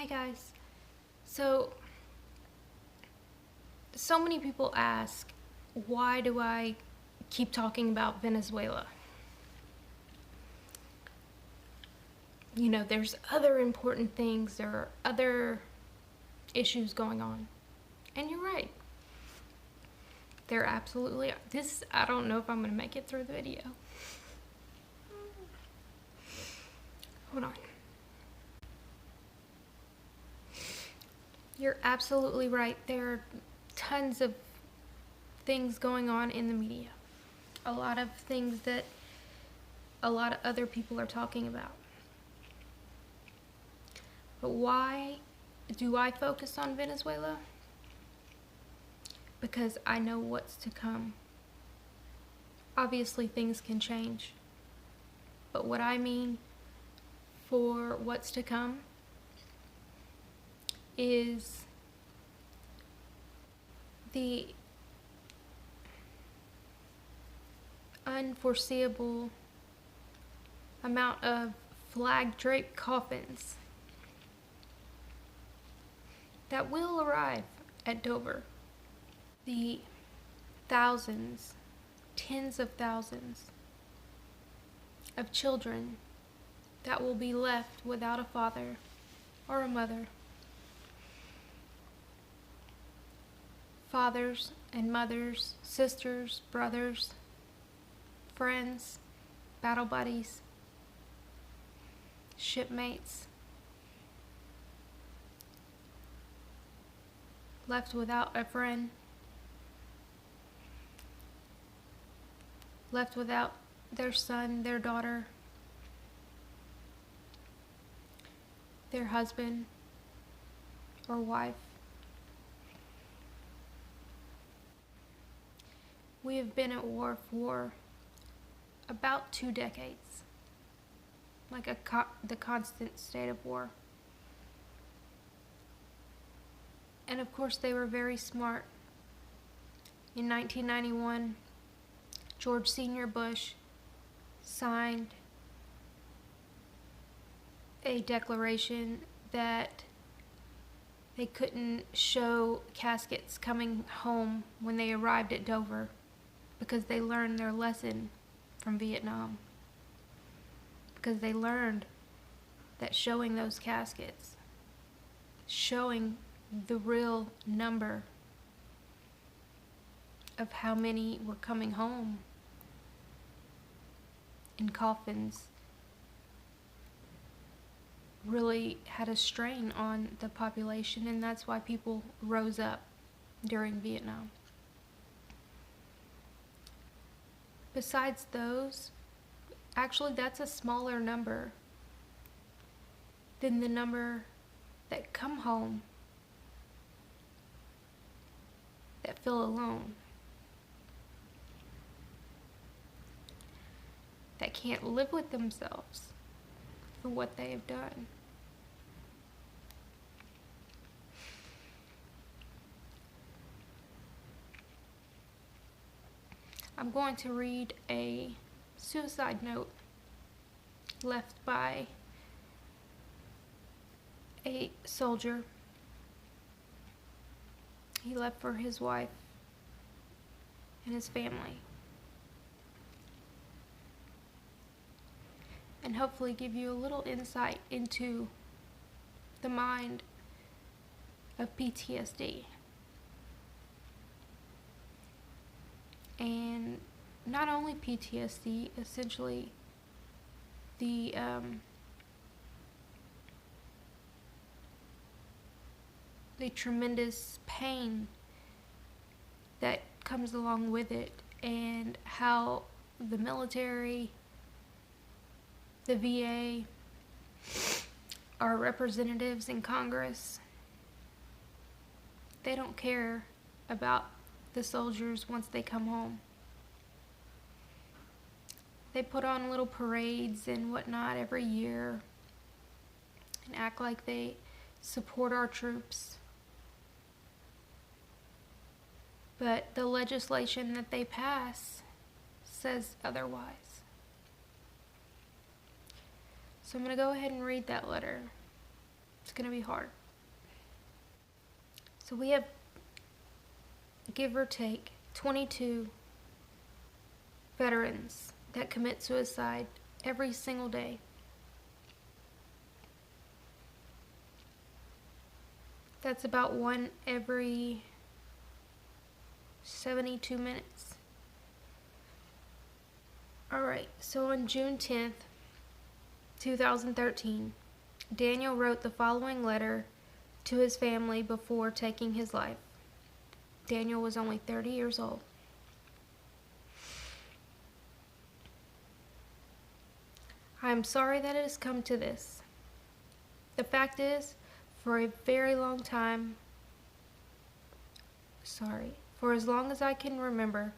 Hi guys. So many people ask, why do I keep talking about Venezuela? You know, there's other important things, there are other issues going on. And you're right. There absolutely are. I don't know if I'm going to make it through the video. Hold on. You're absolutely right. There are tons of things going on in the media. A lot of things that a lot of other people are talking about. But why do I focus on Venezuela? Because I know what's to come. Obviously, things can change. But what I mean for what's to come is the unforeseeable amount of flag-draped coffins that will arrive at Dover. The thousands, tens of thousands of children that will be left without a father or a mother. Fathers and mothers, sisters, brothers, friends, battle buddies, shipmates, left without a friend, left without their son, their daughter, their husband or wife. We have been at war for about 2 decades, like the constant state of war. And of course they were very smart. In 1991, George Sr. Bush signed a declaration that they couldn't show caskets coming home when they arrived at Dover because they learned their lesson from Vietnam. Because they learned that showing those caskets, showing the real number of how many were coming home in coffins, really had a strain on the population, and that's why people rose up during Vietnam. Besides those, actually that's a smaller number than the number that come home that feel alone, that can't live with themselves for what they have done. I'm going to read a suicide note left by a soldier. He left for his wife and his family, and hopefully give you a little insight into the mind of PTSD. And not only PTSD, essentially the tremendous pain that comes along with it, and how the military, the VA, our representatives in Congress, they don't care about the soldiers once they come home. They put on little parades and whatnot every year and act like they support our troops. But the legislation that they pass says otherwise. So I'm going to go ahead and read that letter It's going to be hard. So we have, give or take, 22 veterans that commit suicide every single day. That's about one every 72 minutes. Alright, so on June 10th, 2013, Daniel wrote the following letter to his family before taking his life. Daniel was only 30 years old. I am sorry that it has come to this. The fact is, for a very long time, for as long as I can remember,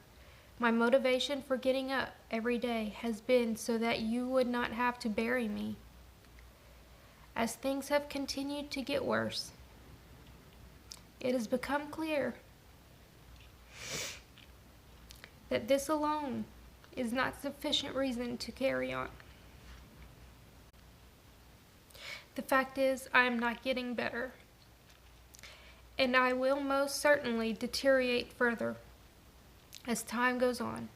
my motivation for getting up every day has been so that you would not have to bury me. As things have continued to get worse, it has become clear that this alone is not sufficient reason to carry on. The fact is, I am not getting better, and I will most certainly deteriorate further as time goes on.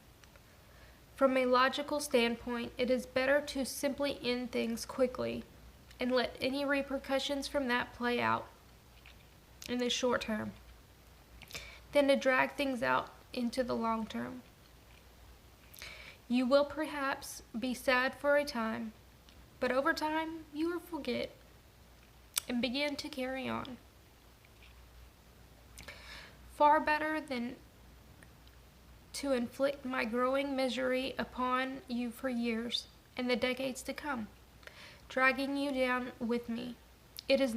From a logical standpoint, it is better to simply end things quickly and let any repercussions from that play out in the short term than to drag things out into the long term. You will perhaps be sad for a time, but over time you will forget and begin to carry on. Far better than to inflict my growing misery upon you for years and the decades to come, dragging you down with me. It is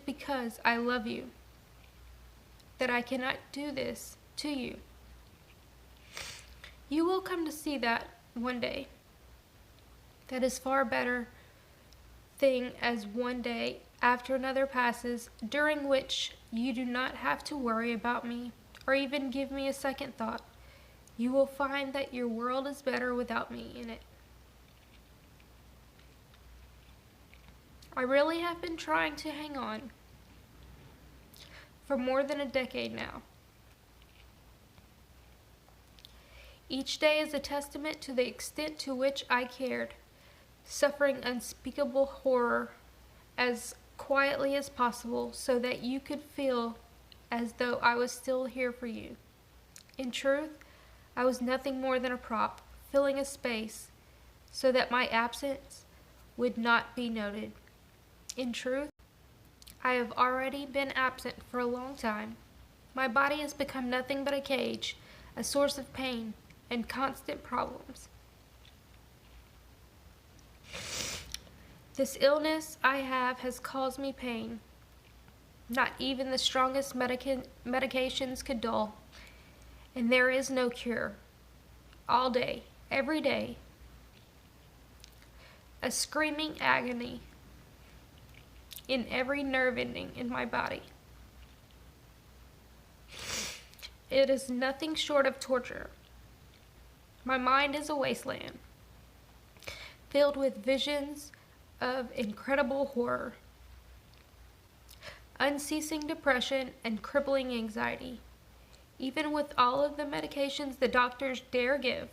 because I love you that I cannot do this to you. You will come to see that one day. That is far better thing as one day after another passes, during which you do not have to worry about me or even give me a second thought. You will find that your world is better without me in it. I really have been trying to hang on for more than a decade now. Each day is a testament to the extent to which I cared, suffering unspeakable horror as quietly as possible so that you could feel as though I was still here for you. In truth, I was nothing more than a prop, filling a space so that my absence would not be noted. In truth, I have already been absent for a long time. My body has become nothing but a cage, a source of pain and constant problems. This illness I have has caused me pain. Not even the strongest medications could dull, and there is no cure. All day, every day, a screaming agony in every nerve ending in my body. It is nothing short of torture. My mind is a wasteland, filled with visions of incredible horror, unceasing depression, and crippling anxiety, even with all of the medications the doctors dare give.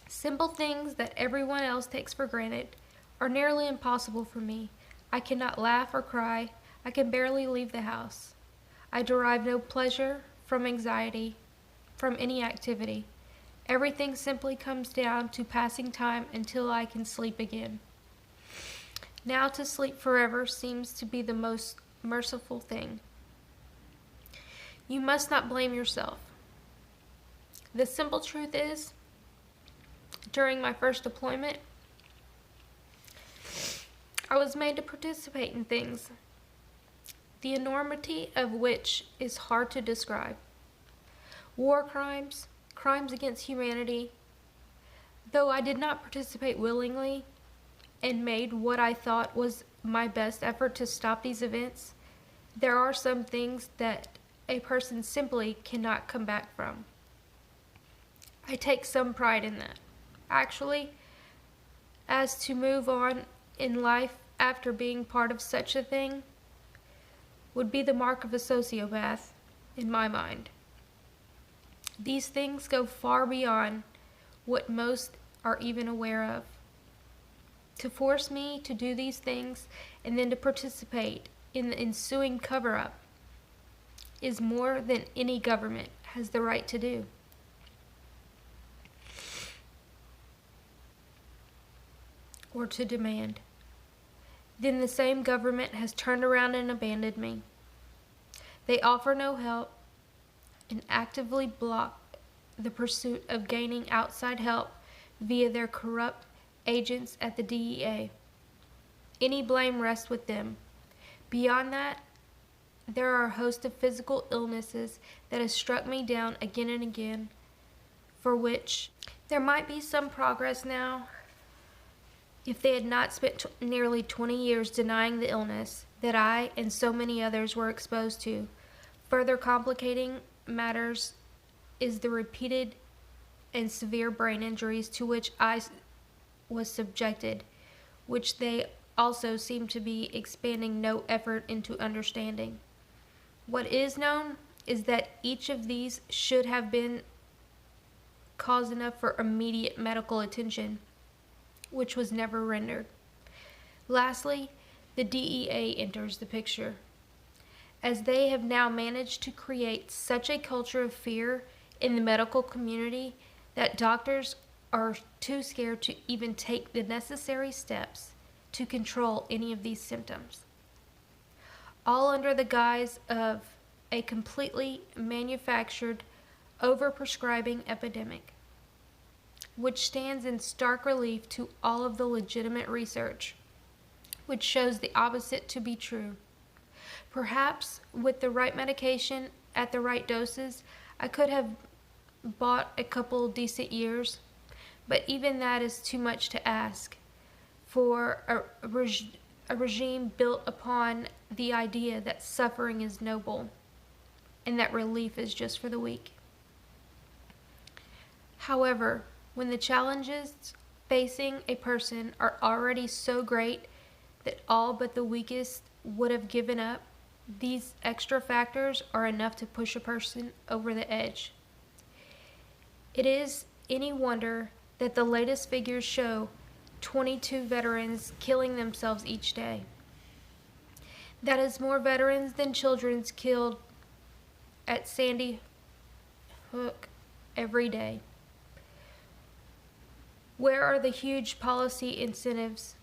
Simple things that everyone else takes for granted are nearly impossible for me. I cannot laugh or cry. I can barely leave the house. I derive no pleasure from anxiety, from any activity. Everything simply comes down to passing time until I can sleep again. Now to sleep forever seems to be the most merciful thing. You must not blame yourself. The simple truth is, during my first deployment, I was made to participate in things, the enormity of which is hard to describe. War crimes, crimes against humanity. Though I did not participate willingly and made what I thought was my best effort to stop these events, there are some things that a person simply cannot come back from. I take some pride in that. Actually, as to move on in life after being part of such a thing would be the mark of a sociopath, in my mind. These things go far beyond what most are even aware of. To force me to do these things and then to participate in the ensuing cover-up is more than any government has the right to do. Or to demand. Then the same government has turned around and abandoned me. They offer no help and actively block the pursuit of gaining outside help via their corrupt agents at the DEA. Any blame rests with them. Beyond that, there are a host of physical illnesses that have struck me down again and again, for which there might be some progress now if they had not spent nearly 20 years denying the illness that I and so many others were exposed to. Further complicating matters is the repeated and severe brain injuries to which I was subjected, which they also seem to be expending no effort into understanding. What is known is that each of these should have been cause enough for immediate medical attention, which was never rendered. Lastly, the DEA enters the picture, as they have now managed to create such a culture of fear in the medical community that doctors are too scared to even take the necessary steps to control any of these symptoms, all under the guise of a completely manufactured overprescribing epidemic, which stands in stark relief to all of the legitimate research, which shows the opposite to be true. Perhaps with the right medication at the right doses, I could have bought a couple decent years, but even that is too much to ask for a regime built upon the idea that suffering is noble and that relief is just for the weak. However, when the challenges facing a person are already so great that all but the weakest would have given up, these extra factors are enough to push a person over the edge. It is any wonder that the latest figures show 22 veterans killing themselves each day. That is more veterans than children killed at Sandy Hook every day. Where are the huge policy initiatives?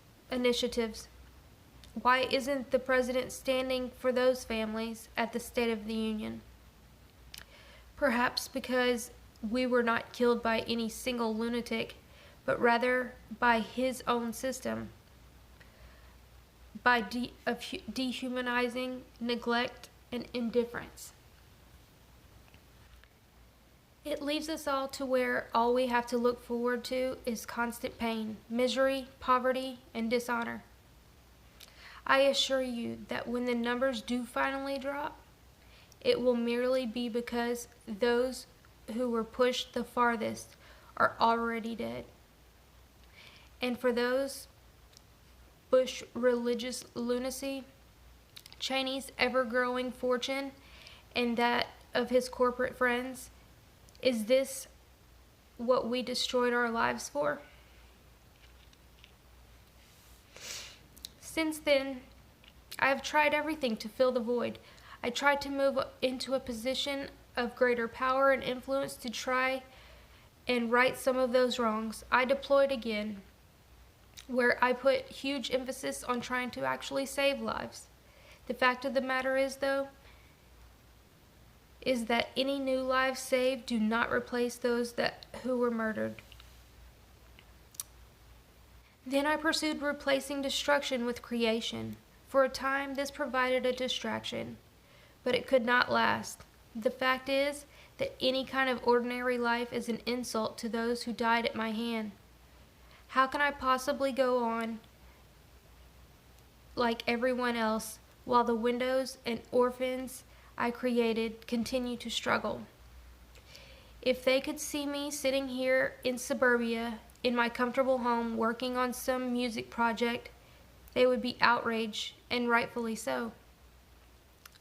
Why isn't the president standing for those families at the State of the Union? Perhaps because we were not killed by any single lunatic, but rather by his own system, by dehumanizing, neglect, and indifference. It leaves us all to where all we have to look forward to is constant pain, misery, poverty, and dishonor. I assure you that when the numbers do finally drop, it will merely be because those who were pushed the farthest are already dead. And for those, Bush religious lunacy, Cheney's ever-growing fortune, and that of his corporate friends, is this what we destroyed our lives for? Since then, I have tried everything to fill the void. I tried to move into a position of greater power and influence to try and right some of those wrongs. I deployed again, where I put huge emphasis on trying to actually save lives. The fact of the matter is, though, is that any new lives saved do not replace those who were murdered. Then I pursued replacing destruction with creation. For a time, this provided a distraction, but it could not last. The fact is that any kind of ordinary life is an insult to those who died at my hand. How can I possibly go on like everyone else while the widows and orphans I created continue to struggle? If they could see me sitting here in suburbia in my comfortable home working on some music project, they would be outraged, and rightfully so.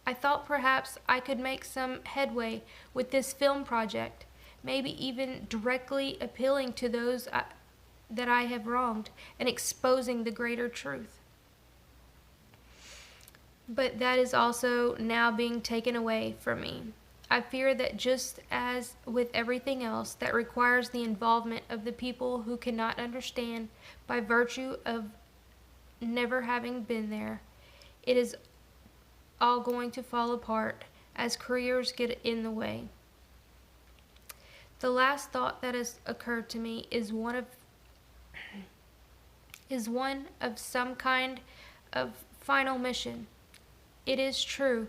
I thought perhaps I could make some headway with this film project, maybe even directly appealing to those that I have wronged and exposing the greater truth. But that is also now being taken away from me. I fear that just as with everything else that requires the involvement of the people who cannot understand by virtue of never having been there, it is all going to fall apart as careers get in the way. The last thought that has occurred to me is one of some kind of final mission. It is true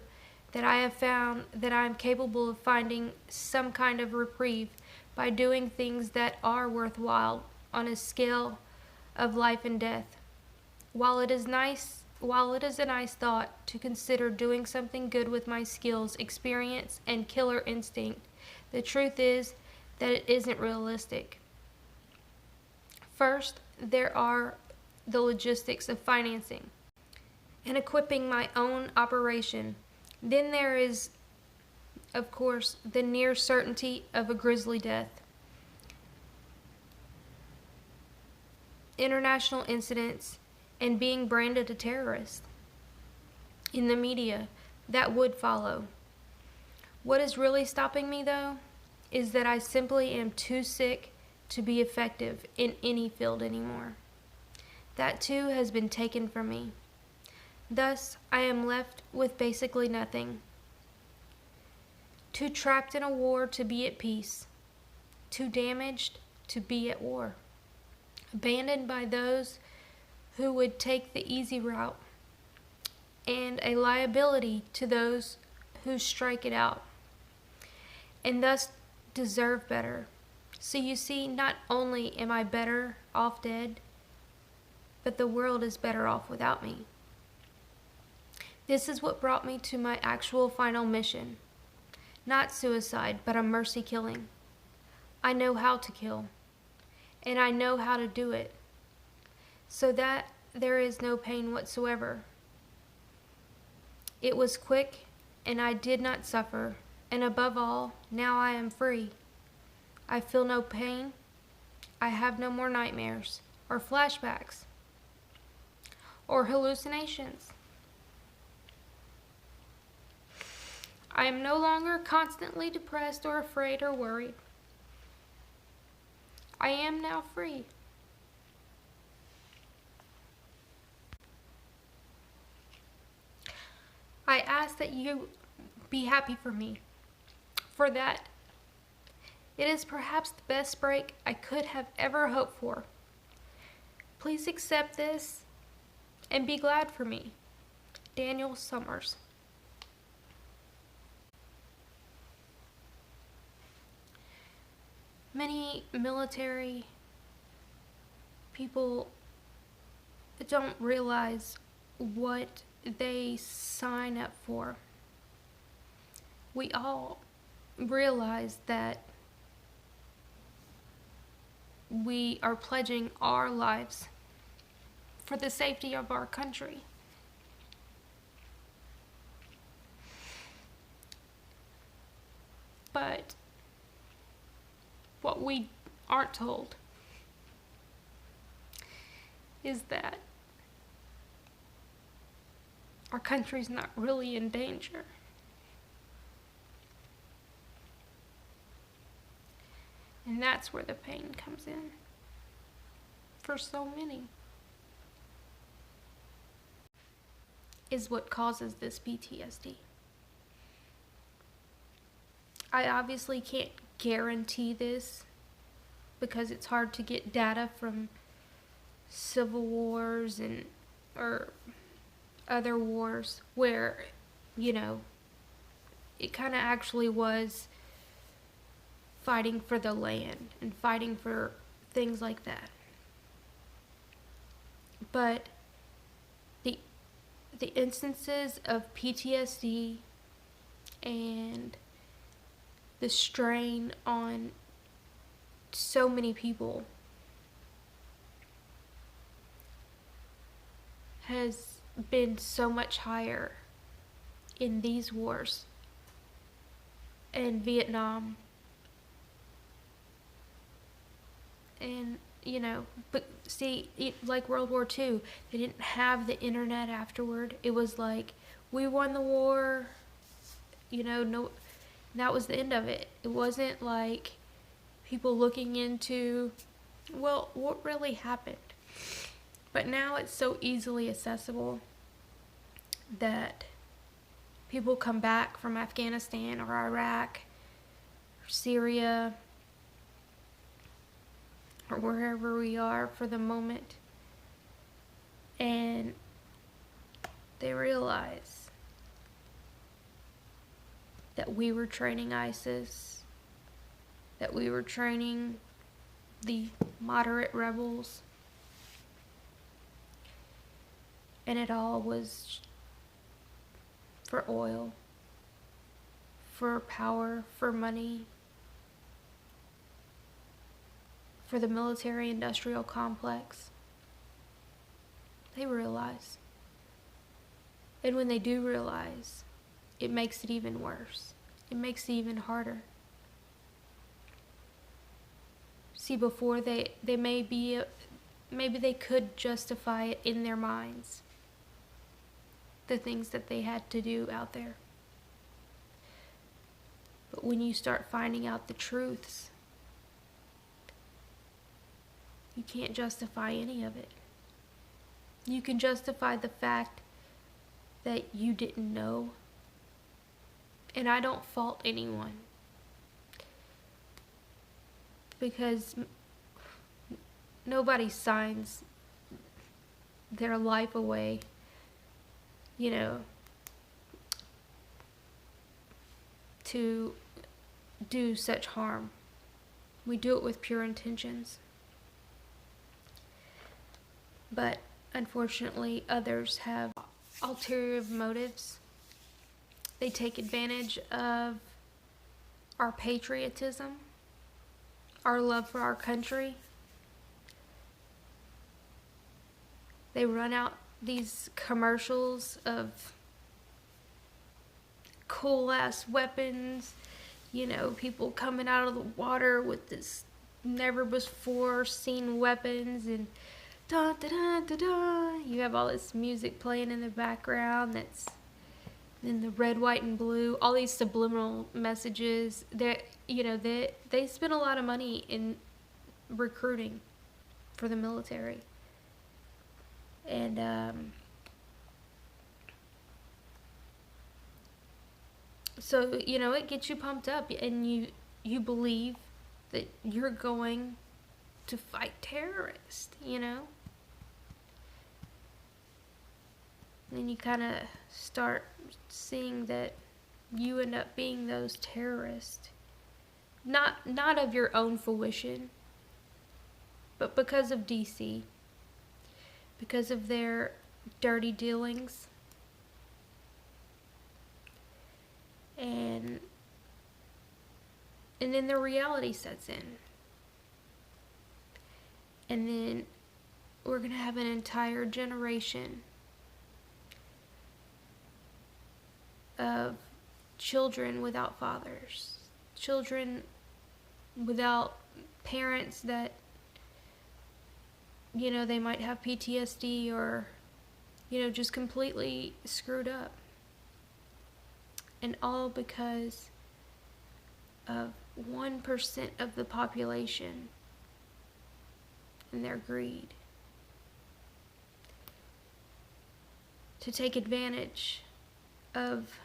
that I have found that I am capable of finding some kind of reprieve by doing things that are worthwhile on a scale of life and death. While it is a nice thought to consider doing something good with my skills, experience, and killer instinct, the truth is that it isn't realistic. First, there are the logistics of financing and equipping my own operation. Then there is, of course, the near certainty of a grisly death. International incidents and being branded a terrorist in the media that would follow. What is really stopping me, though, is that I simply am too sick to be effective in any field anymore. That too has been taken from me. Thus, I am left with basically nothing. Too trapped in a war to be at peace. Too damaged to be at war. Abandoned by those who would take the easy route, and a liability to those who strike it out, and thus deserve better. So you see, not only am I better off dead, but the world is better off without me. This is what brought me to my actual final mission. Not suicide, but a mercy killing. I know how to kill, and I know how to do it, so that there is no pain whatsoever. It was quick, and I did not suffer, and above all, now I am free. I feel no pain. I have no more nightmares, or flashbacks, or hallucinations. I am no longer constantly depressed or afraid or worried. I am now free. I ask that you be happy for me, for that it is perhaps the best break I could have ever hoped for. Please accept this and be glad for me. Daniel Summers. Many military people don't realize what they sign up for. We all realize that we are pledging our lives for the safety of our country. But what we aren't told is that our country's not really in danger. And that's where the pain comes in for so many, is what causes this PTSD. I obviously can't guarantee this because it's hard to get data from civil wars or other wars where, it kind of actually was fighting for the land and fighting for things like that. But the instances of PTSD and the strain on so many people has been so much higher in these wars, in Vietnam, and but see, like World War II, they didn't have the internet afterward. It was like, we won the war, no, that was the end of it. It wasn't like people looking into, well, what really happened. But now it's so easily accessible that people come back from Afghanistan or Iraq or Syria or wherever we are for the moment, and they realize that we were training ISIS, that we were training the moderate rebels, and it all was for oil, for power, for money, for the military-industrial complex. They realize. And when they do realize, it makes it even worse. It makes it even harder. See, before they maybe they could justify it in their minds, the things that they had to do out there. But when you start finding out the truths, you can't justify any of it. You can justify the fact that you didn't know. And I don't fault anyone, because nobody signs their life away, to do such harm. We do it with pure intentions. But unfortunately, others have ulterior motives. They take advantage of our patriotism, our love for our country. They run out these commercials of cool ass weapons, people coming out of the water with this never before seen weapons, and da da da da da. You have all this music playing in the background that's in the red, white, and blue. All these subliminal messages. That they spend a lot of money in recruiting for the military, and so it gets you pumped up, and you believe that you're going to fight terrorists, Then you kind of start seeing that you end up being those terrorists. Not of your own fruition, but because of DC. Because of their dirty dealings. And then the reality sets in. And then we're going to have an entire generation of children without fathers, children without parents that, they might have PTSD or, just completely screwed up. And all because of 1% of the population and their greed to take advantage of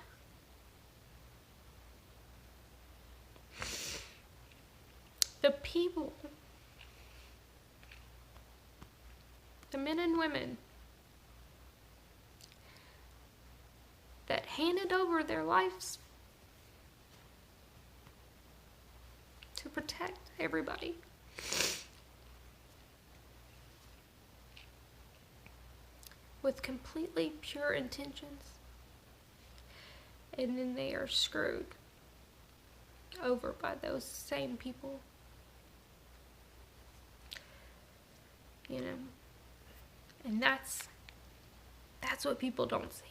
the people, the men and women that handed over their lives to protect everybody. With completely pure intentions. And then they are screwed over by those same people. And that's That's what people don't see.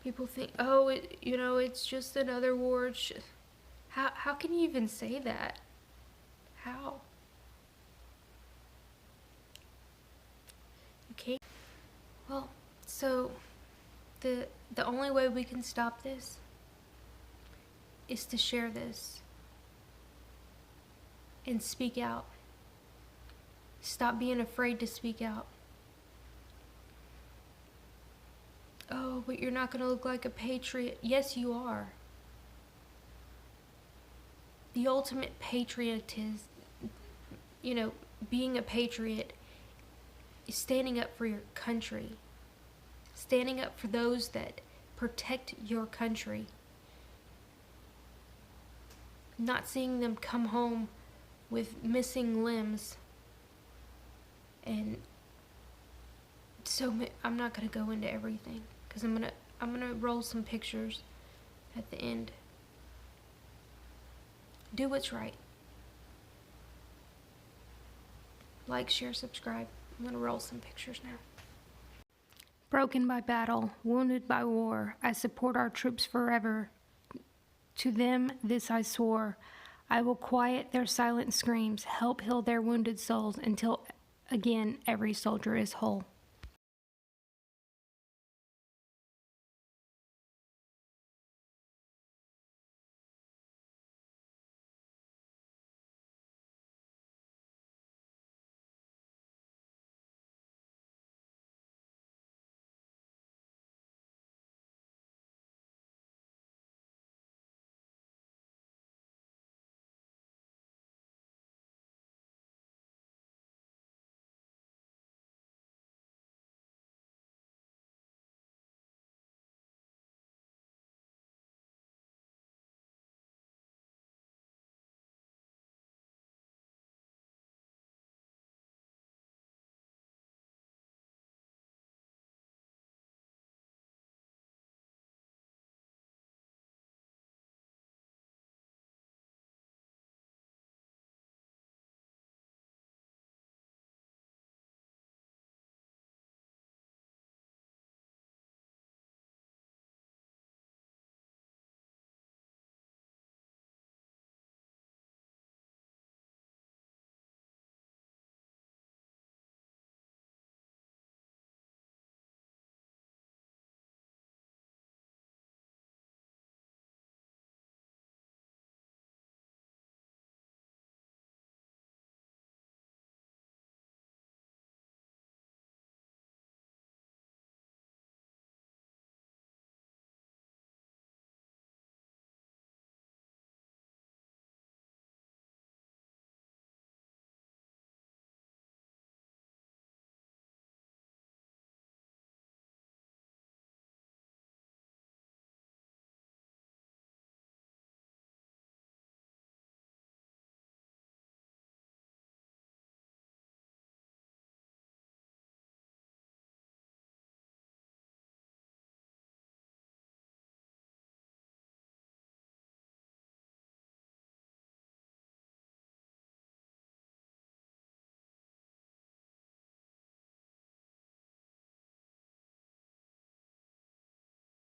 People think, oh, it's just another war. How can you even say that? How? You can't. Well, so the only way we can stop this is to share this and speak out. Stop being afraid to speak out. Oh, but you're not going to look like a patriot. Yes, you are. The ultimate patriot is, being a patriot is standing up for your country. Standing up for those that protect your country. Not seeing them come home with missing limbs. And so I'm not going to go into everything. Because I'm gonna roll some pictures at the end. Do what's right. Like, share, subscribe. I'm gonna roll some pictures now. Broken by battle, wounded by war, I support our troops forever. To them this I swore. I will quiet their silent screams, help heal their wounded souls until again every soldier is whole.